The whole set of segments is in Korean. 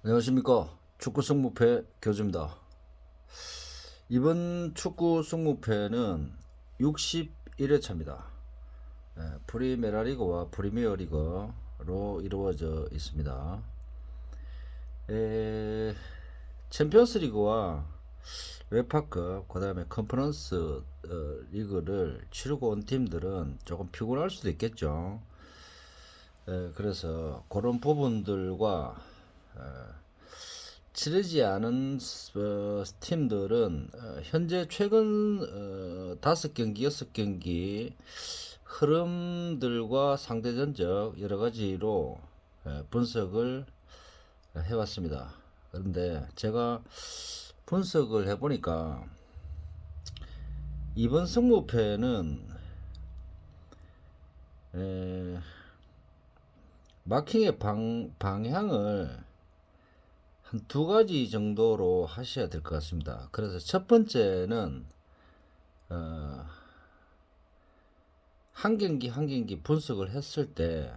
안녕하십니까. 축구 승무패 교주입니다. 이번 축구 승무패는 61회차입니다. 프리메라리그와 프리미어리그로 이루어져 있습니다. 챔피언스리그와 웨파컵, 그 다음에 컨퍼런스 리그를 치르고 온 팀들은 조금 피곤할 수도 있겠죠. 그래서 그런 부분들과 치르지 않은 팀들은 현재 최근 5경기, 6경기 흐름들과 상대전적 여러 가지로 분석을 해왔습니다. 그런데 제가 분석을 해보니까 이번 승무패는 마킹의 방향을 한 두 가지 정도로 하셔야 될 것 같습니다. 그래서 첫 번째는 한 경기 한 경기 분석을 했을 때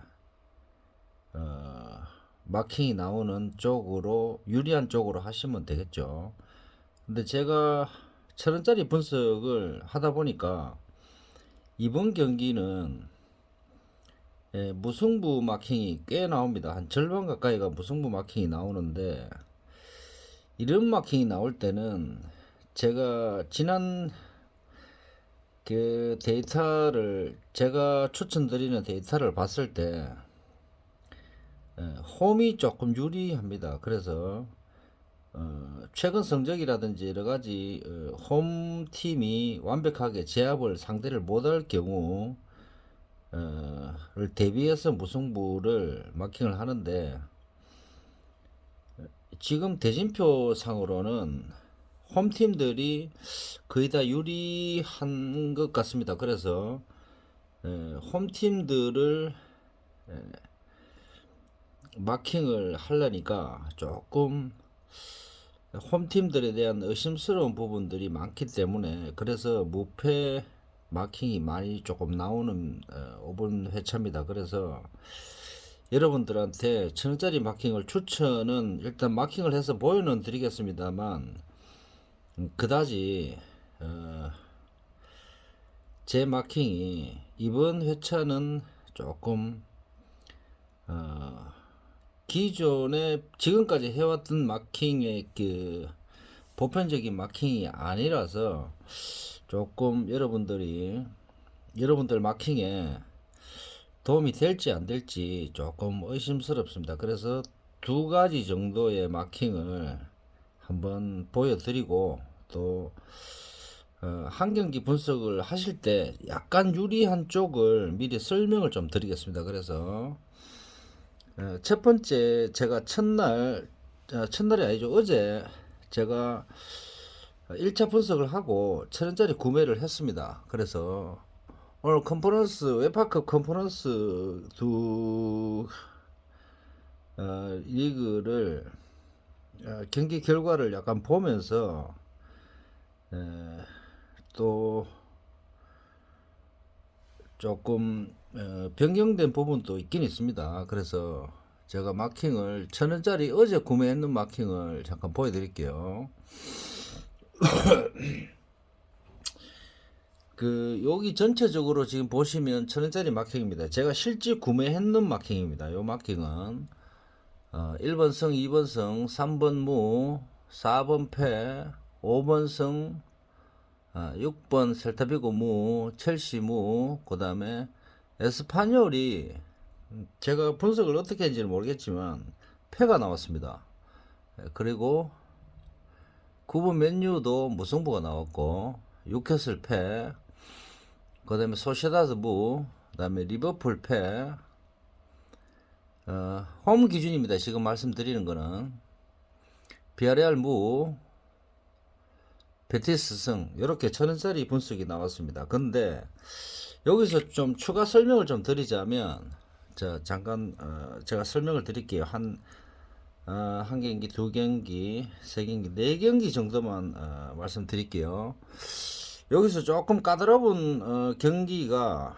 마킹이 나오는 쪽으로 유리한 쪽으로 하시면 되겠죠. 근데 제가 1,000원짜리 분석을 하다 보니까 이번 경기는 무승부 마킹이 꽤 나옵니다. 한 절반 가까이가 무승부 마킹이 나오는데, 이런 마킹이 나올 때는 제가 지난 그 데이터를, 제가 추천드리는 데이터를 봤을 때 홈이 조금 유리합니다. 그래서 최근 성적이라든지 여러 가지 홈 팀이 완벽하게 제압을 상대를 못할 경우 를 대비해서 무승부를 마킹을 하는데, 지금 대진표 상으로는 홈팀들이 거의 다 유리한 것 같습니다. 그래서 홈팀들을 마킹을 하려니까 조금 홈팀들에 대한 의심스러운 부분들이 많기 때문에, 그래서 무패 마킹이 많이 조금 나오는 5분 회차입니다. 그래서 여러분들한테 1,000원짜리 마킹을 추천은 일단 마킹을 해서 보여는 드리겠습니다만, 그다지 제 마킹이 이번 회차는 조금 기존에 지금까지 해왔던 마킹의 그 보편적인 마킹이 아니라서 조금 여러분들 마킹에 도움이 될지 안 될지 조금 의심스럽습니다. 그래서 두 가지 정도의 마킹을 한번 보여드리고, 또 한 경기 분석을 하실 때 약간 유리한 쪽을 미리 설명을 좀 드리겠습니다. 그래서 첫 번째, 제가 첫날이 아니죠, 어제 제가 1차 분석을 하고 1,000원짜리 구매를 했습니다. 그래서 오늘 웨파컵 컨퍼런스 두 리그를 경기 결과를 약간 보면서 또 조금 변경된 부분도 있긴 있습니다. 그래서 제가 마킹을 1,000원짜리 어제 구매했는 마킹을 잠깐 보여드릴게요. 여기 전체적으로 지금 보시면 1,000원짜리 마킹입니다. 제가 실제 구매했는 마킹입니다. 요 마킹은 1번 승, 2번 승, 3번 무, 4번 패, 5번 승, 6번 셀타비고 무, 첼시 무, 그 다음에 에스파뇰이 제가 분석을 어떻게 했는지는 모르겠지만 패가 나왔습니다. 그리고 9번 맨유도 무승부가 나왔고, 뉴캐슬 패, 그 다음에 소시에다드 무, 그 다음에 리버풀 패, 홈 기준입니다. 지금 말씀드리는 거는 비아레알 무, 베티스 승, 이렇게 1,000원짜리 분석이 나왔습니다. 근데 여기서 좀 추가 설명을 좀 드리자면, 잠깐 제가 설명을 드릴게요. 한 경기, 두 경기, 세 경기, 네 경기 정도만 말씀드릴게요. 여기서 조금 까다로운 경기가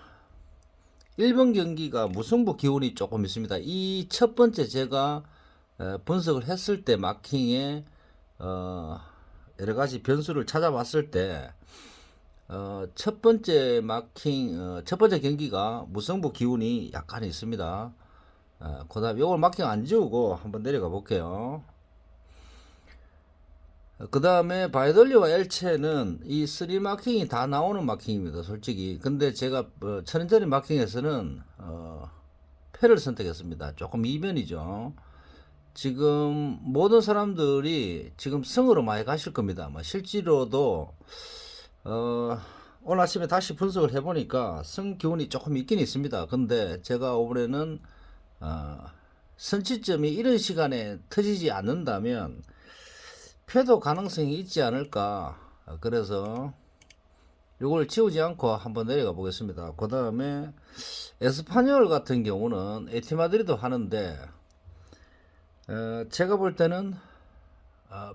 1번 경기가 무승부 기운이 조금 있습니다. 이 첫 번째 제가 분석을 했을 때 마킹에 여러 가지 변수를 찾아봤을 때 첫 번째 첫 번째 경기가 무승부 기운이 약간 있습니다. 그다음 요걸 마킹 안 지우고 한번 내려가 볼게요. 그 다음에 바이돌리와 엘체는 이 3 마킹이 다 나오는 마킹입니다, 솔직히. 근데 제가 천원짜리 마킹에서는 패를 선택했습니다. 조금 이변이죠. 지금 모든 사람들이 지금 승으로 많이 가실 겁니다. 실제로도 오늘 아침에 다시 분석을 해보니까 승 기운이 조금 있긴 있습니다. 근데 제가 이번에는 선취점이 이런 시간에 터지지 않는다면 패도 가능성이 있지 않을까. 그래서 이걸 지우지 않고 한번 내려가 보겠습니다. 그 다음에 에스파뇰 같은 경우는 에티마드리드 하는데 제가 볼 때는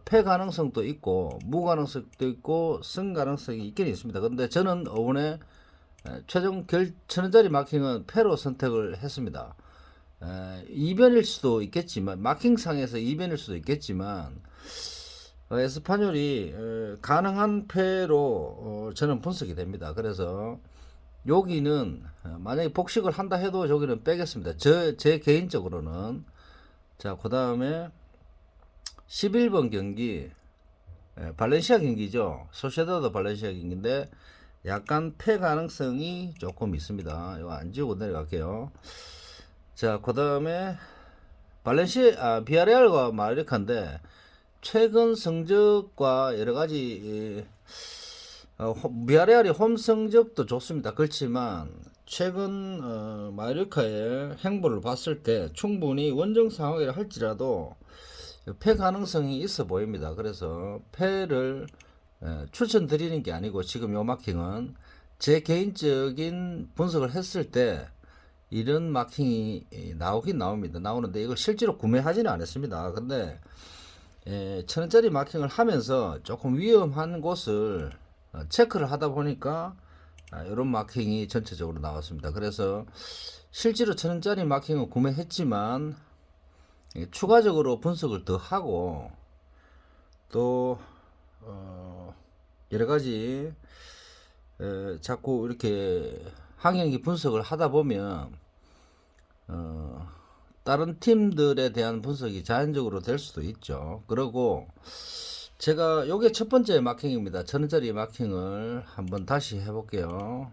패 가능성도 있고 무 가능성도 있고 승 가능성이 있긴 있습니다. 근데 저는 이번에 최종 천원짜리 마킹은 패로 선택을 했습니다. 이변일 수도 있겠지만 마킹상에서 이변일 수도 있겠지만 에스파뇰이 가능한 패로 저는 분석이 됩니다. 그래서 여기는 만약에 복식을 한다 해도 여기는 빼겠습니다. 제 개인적으로는. 자, 그 다음에 11번 경기 발렌시아 경기죠. 소시에다드 발렌시아 경기인데 약간 패 가능성이 조금 있습니다. 이거 안 지우고 내려갈게요. 자, 그 다음에 비아레알과 마요르카인데 최근 성적과 여러 가지 비아레알이 홈 성적도 좋습니다. 그렇지만 최근 마요르카의 행보를 봤을 때 충분히 원정 상황이라 할지라도 패 가능성이 있어 보입니다. 그래서 패를 추천드리는 게 아니고 지금 요 마킹은 제 개인적인 분석을 했을 때 이런 마킹이 나오긴 나옵니다. 나오는데 이걸 실제로 구매하지는 않았습니다. 근데 천원짜리 마킹을 하면서 조금 위험한 곳을 체크를 하다 보니까 이런 마킹이 전체적으로 나왔습니다. 그래서 실제로 천원짜리 마킹을 구매했지만 추가적으로 분석을 더 하고 또 여러 가지 자꾸 이렇게 항행기 분석을 하다 보면 다른 팀들에 대한 분석이 자연적으로 될 수도 있죠. 그리고 제가 요게 첫 번째 마킹입니다. 천원짜리 마킹을 한번 다시 해볼게요.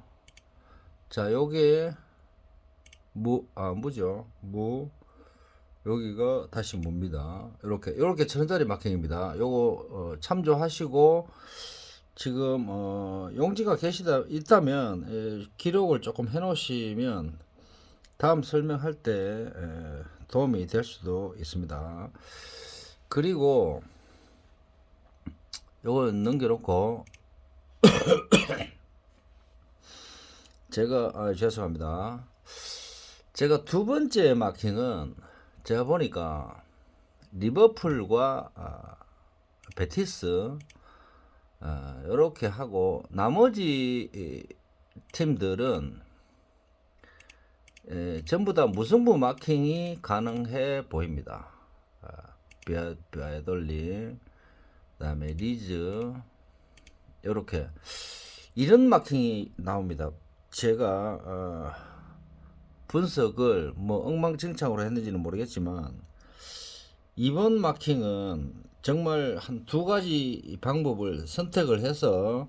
자, 요게 무죠. 여기가 다시 무입니다. 이렇게 천원짜리 마킹입니다. 요거 참조하시고 지금 용지가 있다면 기록을 조금 해 놓으시면 다음 설명할 때 도움이 될 수도 있습니다. 그리고 요거 넘겨놓고 제가 죄송합니다. 제가 두 번째 마킹은 제가 보니까 리버풀과 베티스 이렇게 하고 나머지 팀들은 전부 다 무승부 마킹이 가능해 보입니다. 비아돌리, 그다음에 리즈 이렇게 이런 마킹이 나옵니다. 제가 분석을 뭐 엉망진창으로 했는지는 모르겠지만 이번 마킹은 정말 한 두 가지 방법을 선택을 해서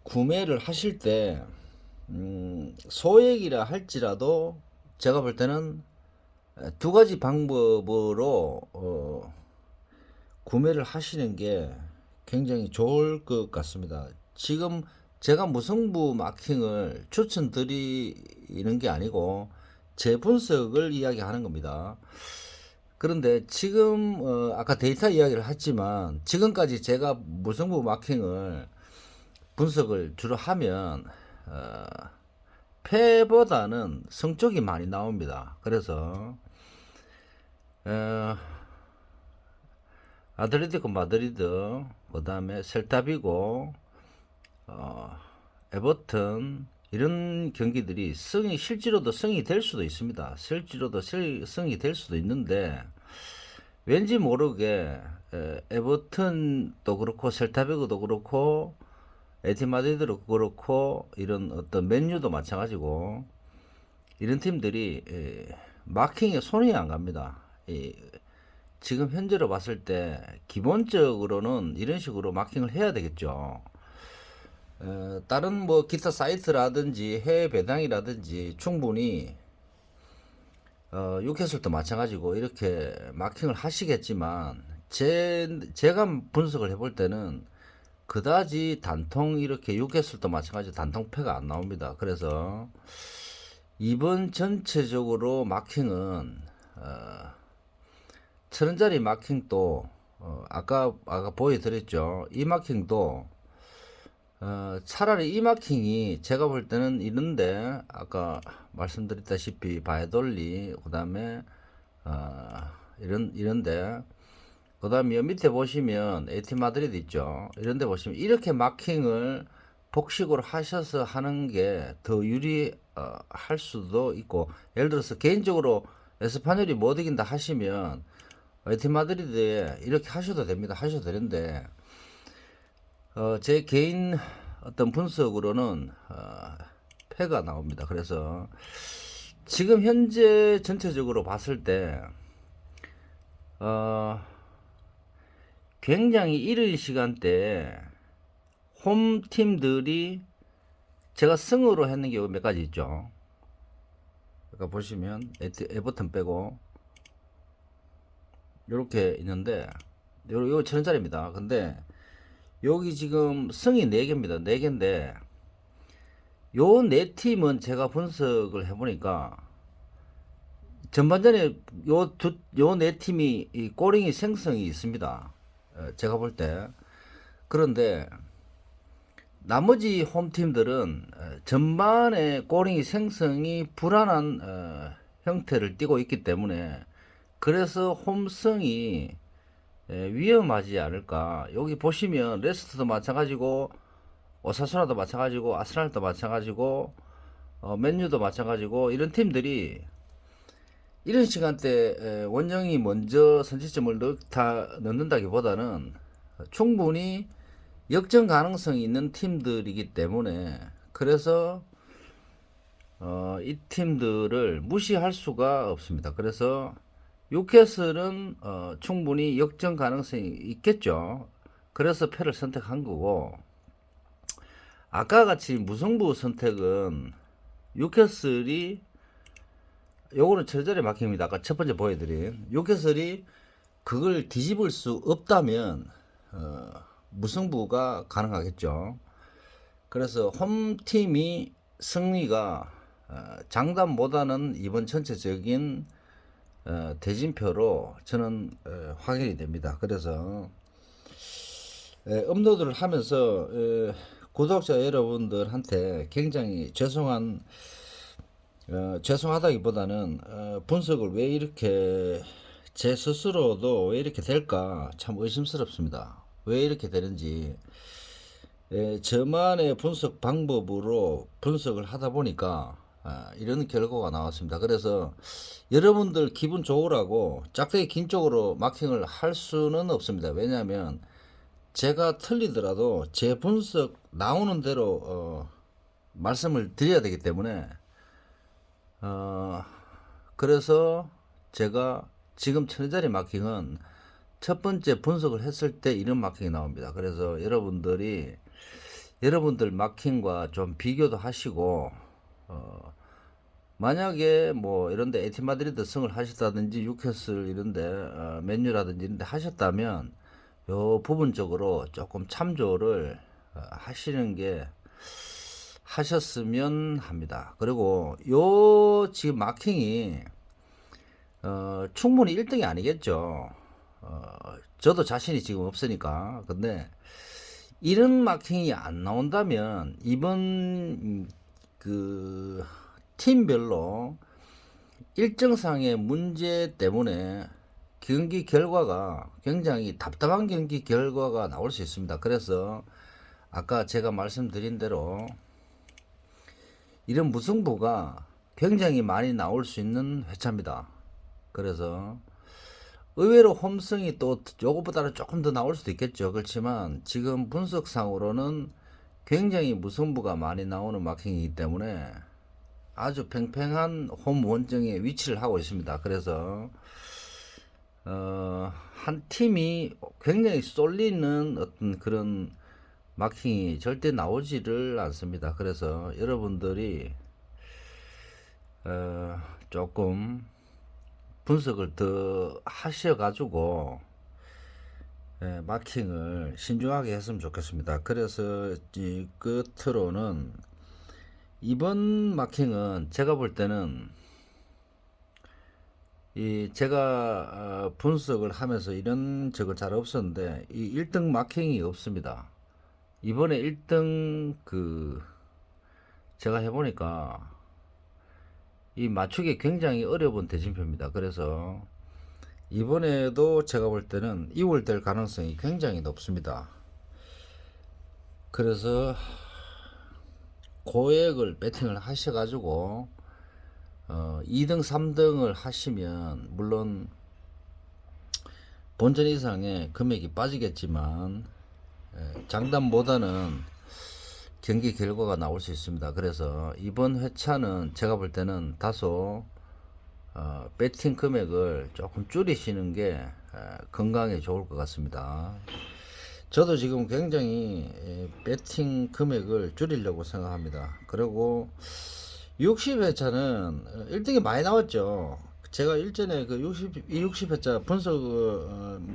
구매를 하실 때 소액이라 할지라도 제가 볼 때는 두 가지 방법으로 구매를 하시는 게 굉장히 좋을 것 같습니다. 지금 제가 무승부 마킹을 추천드리는 게 아니고 제 분석을 이야기하는 겁니다. 그런데 지금 아까 데이터 이야기를 했지만 지금까지 제가 무승부 마킹을 분석을 주로 하면 패보다는 성 쪽이 많이 나옵니다. 그래서 아틀레티코 마드리드, 그 다음에 셀타비고, 에버턴 이런 경기들이 실제로도 승이 될 수도 있습니다. 실제로도 승이 될 수도 있는데 왠지 모르게 에버튼도 그렇고 셀타비그도 그렇고 에티 마드리드도 그렇고 이런 어떤 맨유도 마찬가지고 이런 팀들이 마킹에 손이 안 갑니다. 지금 현재로 봤을 때 기본적으로는 이런 식으로 마킹을 해야 되겠죠. 다른 뭐 기타 사이트라든지 해외 배당이라든지 충분히 뉴캐슬도 마찬가지고 이렇게 마킹을 하시겠지만 제가 분석을 해볼 때는 그다지 단통 이렇게 뉴캐슬도 마찬가지 단통패가 안 나옵니다. 그래서 이번 전체적으로 마킹은 1,000원짜리 마킹도 아까 보여드렸죠. 이 마킹도 차라리 이 마킹이 제가 볼 때는 이런데 아까 말씀드렸다시피 바이돌리 그다음에 이런데 그다음에 밑에 보시면 에티 마드리드 있죠. 이런데 보시면 이렇게 마킹을 복식으로 하셔서 하는 게 더 유리할 수도 있고 예를 들어서 개인적으로 에스파뇰이 못 이긴다 하시면 에티 마드리드에 이렇게 하셔도 됩니다. 하셔도 되는데 제 개인 어떤 분석으로는 패가 나옵니다. 그래서 지금 현재 전체적으로 봤을 때 굉장히 이른 시간대에 홈 팀들이 제가 승으로 했는 게 몇 가지 있죠. 그러니까 보시면 에버턴 빼고 이렇게 있는데 요거 1,000원짜리입니다. 근데 여기 지금 승이 4개입니다. 4개인데 요 4팀은 제가 분석을 해보니까 전반전에 요 4팀이 이 꼬링이 생성이 있습니다. 제가 볼 때. 그런데 나머지 홈팀들은 전반에 꼬링이 생성이 불안한 형태를 띠고 있기 때문에 그래서 홈승이 위험하지 않을까. 여기 보시면 레스터도 마찬가지고 오사수나도 마찬가지고 아스날도 마찬가지고 맨유도 마찬가지고 이런 팀들이 이런 시간대 원정이 먼저 선취점을 넣는다기보다는 충분히 역전 가능성이 있는 팀들이기 때문에 그래서 이 팀들을 무시할 수가 없습니다. 그래서 뉴캐슬은 충분히 역전 가능성이 있겠죠. 그래서 패를 선택한 거고 아까 같이 무승부 선택은 뉴캐슬이 요거는 철저히 막힙니다. 아까 첫 번째 보여드린 뉴캐슬이 그걸 뒤집을 수 없다면 무승부가 가능하겠죠. 그래서 홈팀이 승리가 장담보다는 이번 전체적인 대진표로 저는 확인이 됩니다. 그래서 업로드를 하면서 구독자 여러분들한테 굉장히 죄송하다기보다는 분석을 왜 이렇게 제 스스로도 왜 이렇게 될까 참 의심스럽습니다. 왜 이렇게 되는지 저만의 분석 방법으로 분석을 하다 보니까 이런 결과가 나왔습니다. 그래서 여러분들 기분 좋으라고 짝대기 긴 쪽으로 마킹을 할 수는 없습니다. 왜냐하면 제가 틀리더라도 제 분석 나오는 대로 말씀을 드려야 되기 때문에 그래서 제가 지금 1,000원짜리 마킹은 첫 번째 분석을 했을 때 이런 마킹이 나옵니다. 그래서 여러분들 마킹과 좀 비교도 하시고 만약에 뭐 이런데 에티 마드리드 승을 하셨다든지 뉴캐슬 이런데 맨유라든지 이런데 하셨다면 요 부분적으로 조금 참조를 하시는 게 하셨으면 합니다. 그리고 요 지금 마킹이 충분히 1등이 아니겠죠. 저도 자신이 지금 없으니까. 근데 이런 마킹이 안 나온다면 이번 그 팀별로 일정상의 문제 때문에 경기 결과가 굉장히 답답한 경기 결과가 나올 수 있습니다. 그래서 아까 제가 말씀드린 대로 이런 무승부가 굉장히 많이 나올 수 있는 회차입니다. 그래서 의외로 홈승이 또 요거보다는 조금 더 나올 수도 있겠죠. 그렇지만 지금 분석상으로는 굉장히 무승부가 많이 나오는 마킹이기 때문에 아주 팽팽한 홈 원정에 위치를 하고 있습니다. 그래서 한 팀이 굉장히 쏠리는 어떤 그런 마킹이 절대 나오지를 않습니다. 그래서 여러분들이 조금 분석을 더 하셔가지고 마킹을 신중하게 했으면 좋겠습니다. 그래서 이 끝으로는 이번 마킹은 제가 볼 때는 이 제가 분석을 하면서 이런 적은 잘 없었는데 이 1등 마킹이 없습니다. 이번에 1등 제가 해보니까 이 맞추기 굉장히 어려운 대진표입니다. 그래서 이번에도 제가 볼 때는 2월 될 가능성이 굉장히 높습니다. 그래서 고액을 배팅을 하셔가지고 2등 3등을 하시면 물론 본전 이상의 금액이 빠지겠지만 장담보다는 경기 결과가 나올 수 있습니다. 그래서 이번 회차는 제가 볼 때는 다소 배팅 금액을 조금 줄이시는 게 건강에 좋을 것 같습니다. 저도 지금 굉장히 배팅 금액을 줄이려고 생각합니다. 그리고 60회차는 1등이 많이 나왔죠. 제가 일전에 그 60회차 분석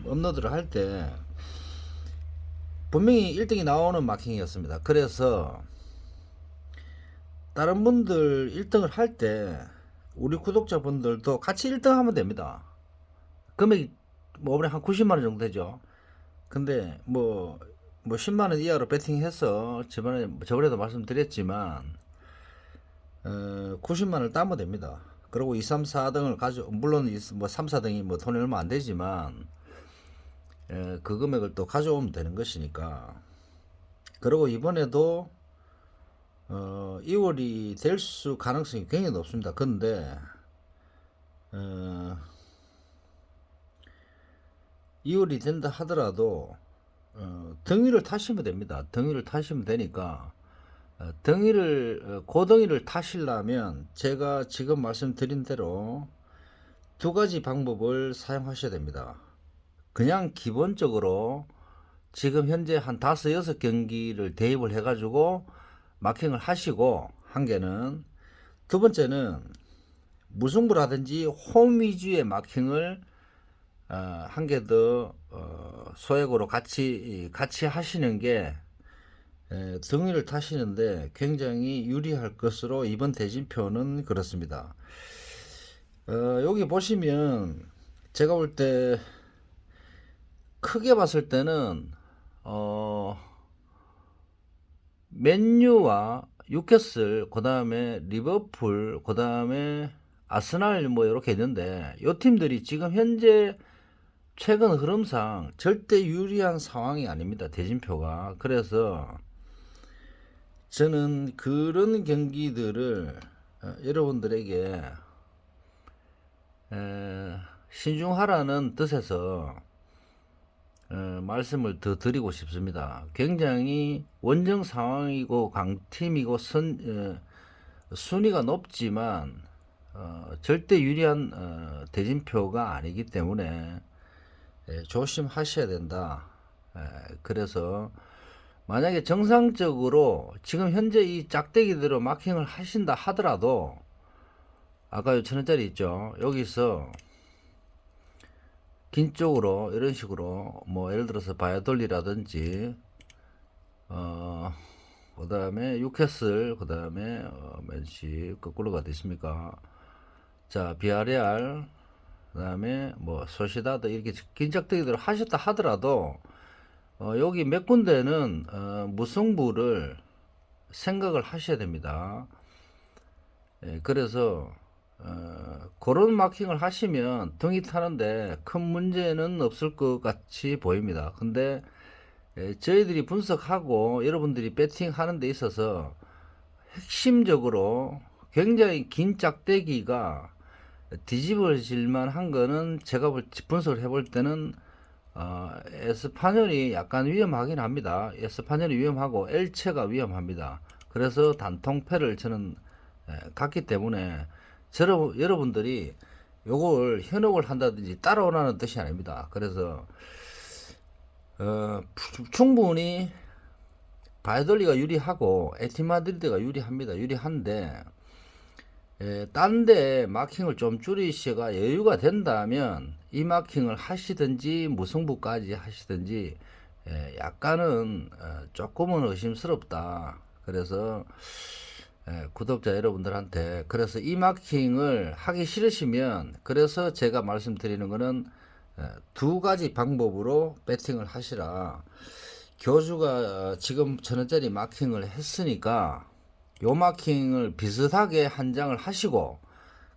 업로드를 할 때 분명히 1등이 나오는 마킹이었습니다. 그래서 다른 분들 1등을 할 때 우리 구독자분들도 같이 1등 하면 됩니다. 금액이 뭐 한 90만원 정도 되죠. 근데 뭐 10만원 이하로 배팅해서 저번에도 말씀드렸지만 90만원을 따면 됩니다. 그리고 2, 3, 4등을 물론 뭐 3, 4등이 뭐 돈이 얼마 안 되지만 그 금액을 또 가져오면 되는 것이니까. 그리고 이번에도 2월이 될 수 가능성이 굉장히 높습니다. 근데 2월이 된다 하더라도 등위를 타시면 됩니다. 등위를 타시면 되니까 고등위를 타시려면 제가 지금 말씀드린 대로 두 가지 방법을 사용하셔야 됩니다. 그냥 기본적으로 지금 현재 한 5, 6경기를 대입을 해가지고 마킹을 하시고 한 개는, 두 번째는 무승부라든지 홈 위주의 마킹을 한 개 더 소액으로 같이 하시는 게 등위를 타시는데 굉장히 유리할 것으로 이번 대진표는 그렇습니다. 여기 보시면 제가 볼 때 크게 봤을 때는 맨유와 뉴캐슬, 그 다음에 리버풀, 그 다음에 아스날 뭐 이렇게 있는데 이 팀들이 지금 현재 최근 흐름상 절대 유리한 상황이 아닙니다. 대진표가. 그래서 저는 그런 경기들을 여러분들에게 신중하라는 뜻에서 말씀을 더 드리고 싶습니다. 굉장히 원정 상황이고 강팀이고 순위가 높지만 절대 유리한 대진표가 아니기 때문에 조심하셔야 된다. 그래서 만약에 정상적으로 지금 현재 이 짝대기대로 마킹을 하신다 하더라도 아까 1,000원짜리 있죠. 여기서 긴 쪽으로 이런 식으로 뭐 예를 들어서 바이아돌리라든지 그 다음에 유캐슬, 그 다음에 맨시 거꾸로가 됐습니까? 자, 비아레알, 그 다음에 뭐 소시다드, 이렇게 긴 짝대기대로 하셨다 하더라도 여기 몇 군데는 무승부를 생각을 하셔야 됩니다. 그래서 그런 마킹을 하시면 등이 타는데 큰 문제는 없을 것 같이 보입니다. 근데 저희들이 분석하고 여러분들이 배팅 하는 데 있어서 핵심적으로 굉장히 긴 짝대기가 뒤집어질만 한 거는 제가 분석을 해볼 때는 에스파뇰이 약간 위험하긴 합니다. 에스파뇰이 위험하고 엘체가 위험합니다. 그래서 단통패를 저는 갔기 때문에 여러분들이 요걸 현혹을 한다든지 따라오라는 뜻이 아닙니다. 그래서 충분히 바이돌리가 유리하고 에티마드리드가 유리합니다. 유리한데 딴 데 마킹을 좀 줄이시가 여유가 된다면 이 마킹을 하시든지 무승부까지 하시든지 약간은 조금은 의심스럽다. 그래서 구독자 여러분들한테 그래서 이 마킹을 하기 싫으시면 그래서 제가 말씀드리는 거는 두 가지 방법으로 배팅을 하시라. 교주가 지금 1,000원짜리 마킹을 했으니까 요 마킹을 비슷하게 한 장을 하시고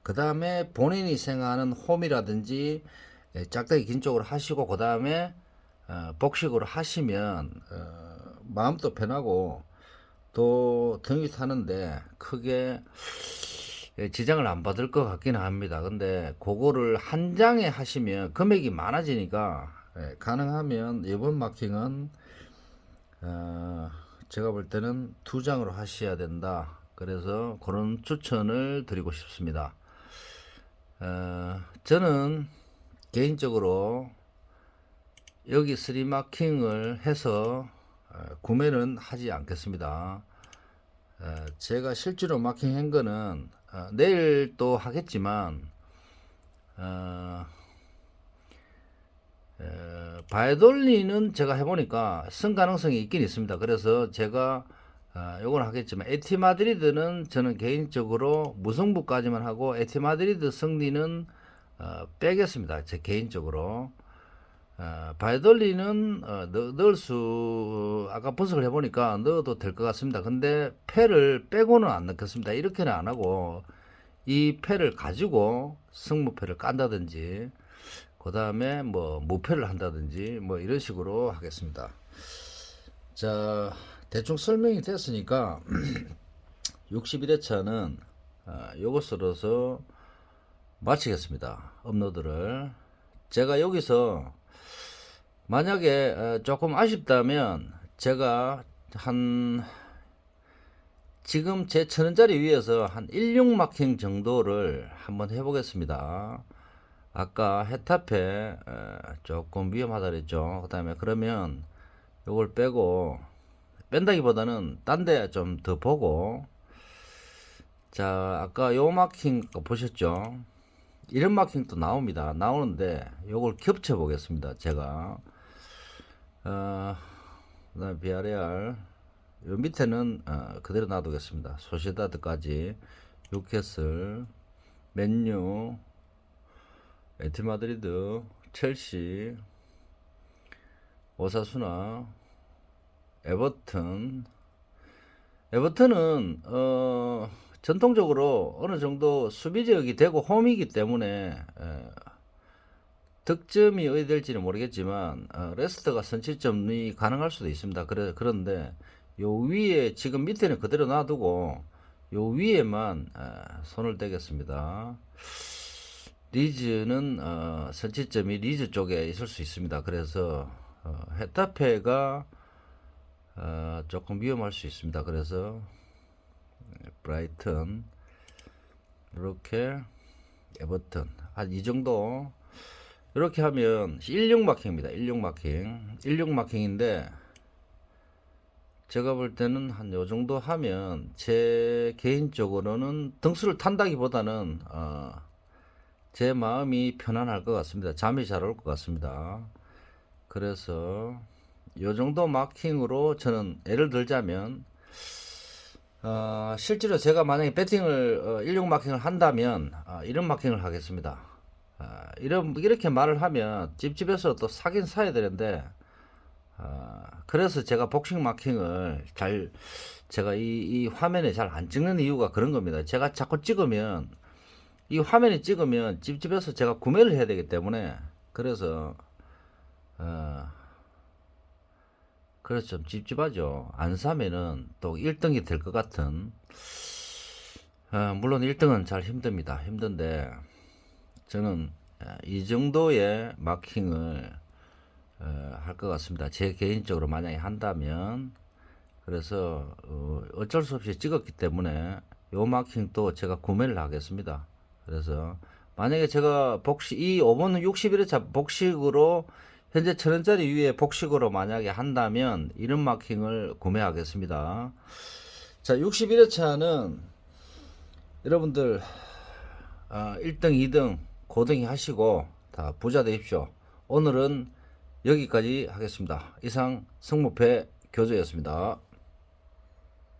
그 다음에 본인이 생각하는 홈이라든지 짝대기 긴 쪽으로 하시고 그 다음에 복식으로 하시면 마음도 편하고 또 등이 타는데 크게 지장을 안 받을 것 같기는 합니다. 근데 그거를 한 장에 하시면 금액이 많아지니까 가능하면 이번 마킹은 제가 볼 때는 두 장으로 하셔야 된다. 그래서 그런 추천을 드리고 싶습니다. 저는 개인적으로 여기 3마킹을 해서 구매는 하지 않겠습니다. 제가 실제로 마킹한 거는 내일 또 하겠지만 바이돌리는 제가 해보니까 승 가능성이 있긴 있습니다. 그래서 제가 요건 하겠지만 에티마드리드는 저는 개인적으로 무승부까지만 하고 에티마드리드 승리는 빼겠습니다. 제 개인적으로 바이돌리는 넣을 수 아까 분석을 해보니까 넣어도 될 것 같습니다. 근데 패를 빼고는 안 넣겠습니다. 이렇게는 안 하고 이 패를 가지고 승무패를 깐다든지 그 다음에 뭐 무패를 한다든지 뭐 이런 식으로 하겠습니다. 자, 대충 설명이 됐으니까 61회차는 요것으로서 마치겠습니다. 업로드를 제가 여기서 만약에 조금 아쉽다면 제가 지금 제 1,000원짜리 위에서 한 16 마킹 정도를 한번 해보겠습니다. 아까 헤타페 조금 위험하다 그랬죠. 그 다음에 그러면 요걸 빼고 뺀다기보다는 딴 데 좀 더 보고 자 아까 요 마킹 보셨죠. 이런 마킹도 나옵니다. 나오는데 요걸 겹쳐 보겠습니다. 제가 그다음에 비아레알 요 밑에는 그대로 놔두겠습니다. 소시다드까지 뉴캐슬 맨유 에티마드리드 첼시 오사수나 에버턴은 전통적으로 어느 정도 수비 지역이 되고 홈이기 때문에 득점이 어디 될지는 모르겠지만 레스터가 선취점이 가능할 수도 있습니다. 그런데 요 위에 지금 밑에는 그대로 놔두고 요 위에만 손을 대겠습니다. 리즈는 선취점이 리즈 쪽에 있을 수 있습니다. 그래서 헤타페가 조금 위험할 수 있습니다. 그래서 브라이튼 이렇게 에버턴 한 이 정도 이렇게 하면 16 마킹입니다. 16 마킹 16 마킹인데 제가 볼 때는 한 요 정도 하면 제 개인적으로는 등수를 탄다기보다는 제 마음이 편안할 것 같습니다. 잠이 잘 올 것 같습니다. 그래서 요 정도 마킹으로 저는 예를 들자면 실제로 제가 만약에 배팅을 16 마킹을 한다면 이런 마킹을 하겠습니다. 이렇게 말을 하면 찝찝해서 또 사긴 사야 되는데 그래서 제가 복식 마킹을 제가 이 화면에 잘 안 찍는 이유가 그런 겁니다. 제가 자꾸 찍으면 이 화면에 찍으면 찝찝해서 제가 구매를 해야 되기 때문에 그래서 그래서 좀 찝찝하죠. 안 사면은 또 1등이 될 것 같은 물론 1등은 잘 힘듭니다. 힘든데 저는 이 정도의 마킹을 할 것 같습니다. 제 개인적으로 만약에 한다면. 그래서 어쩔 수 없이 찍었기 때문에 요 마킹도 제가 구매를 하겠습니다. 그래서 만약에 제가 이 5번 61회차 복식으로 현재 1000원짜리 위에 복식으로 만약에 한다면 이런 마킹을 구매하겠습니다. 자, 61회차는 여러분들 1등, 2등, 고등이 하시고 다 부자 되십시오. 오늘은 여기까지 하겠습니다. 이상 성무패 교주였습니다.